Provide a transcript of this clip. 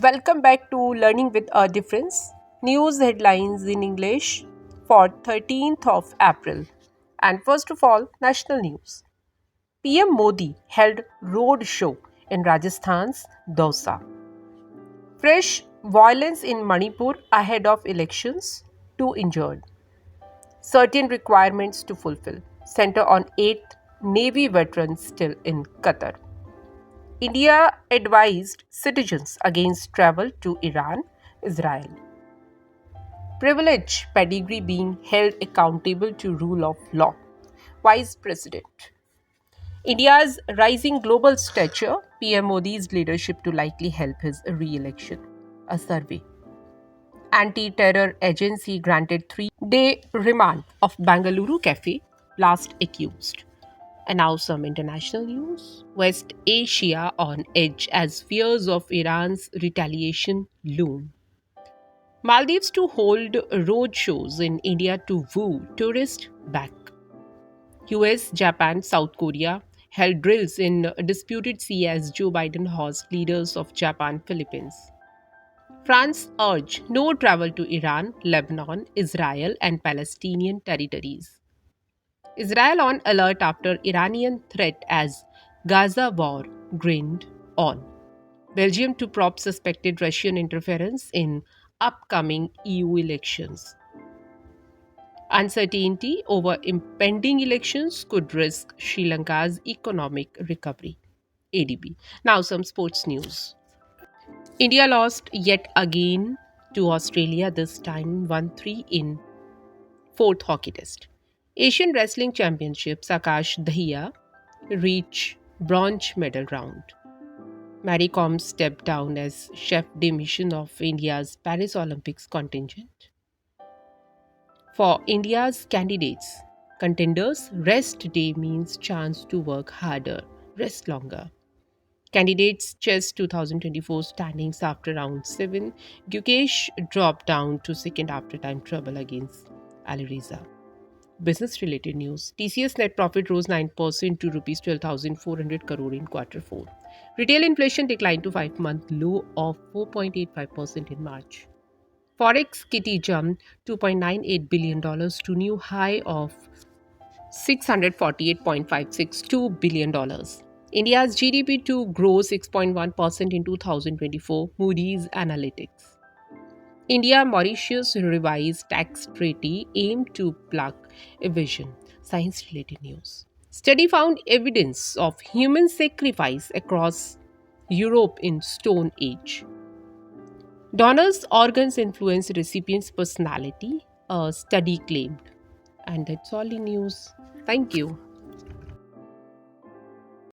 Welcome back to Learning with a Difference. News headlines in English for 13th of April. And first of all, national news. PM Modi held road show in Rajasthan's Dausa. Fresh violence in Manipur ahead of elections, 2 injured. Certain requirements to fulfill. Center on 8th Navy veterans still in Qatar. India advised citizens against travel to Iran, Israel. Privilege pedigree being held accountable to rule of law. Vice President. India's rising global stature, PM Modi's leadership to likely help his re election. A survey. Anti terror agency granted 3-day remand of Bangalore cafe last accused. And now some international news. West Asia on edge as fears of Iran's retaliation loom. Maldives to hold road shows in India to woo tourists back. US, Japan, South Korea held drills in a disputed sea as Joe Biden hosts leaders of Japan, Philippines. France urged no travel to Iran, Lebanon, Israel, and Palestinian territories. Israel on alert after Iranian threat as Gaza war grinned on. Belgium to prop suspected Russian interference in upcoming EU elections. Uncertainty over impending elections could risk Sri Lanka's economic recovery. ADB. Now, some sports news. India lost yet again to Australia, this time 1-3 in fourth hockey test. Asian Wrestling Championships, Akash Dahiya reach bronze medal round. Mary Kom stepped down as chef de mission of India's Paris Olympics contingent. For India's contenders, rest day means chance to work harder, rest longer. Candidates chess 2024 standings after round 7. Gukesh dropped down to second after time trouble against Ali Reza. Business related news. TCS net profit rose 9% to rupees 12,400 crore in quarter 4. Retail inflation declined to 5-month low of 4.85% in March. Forex kitty jumped $2.98 billion to new high of $648.562 billion. India's GDP to grow 6.1% in 2024, Moody's Analytics. India Mauritius revised tax treaty aim to plug evasion. Science related news. Study found evidence of human sacrifice across Europe in Stone Age. Donors' organs influence recipient's personality, a study claimed. And that's all in news. Thank you.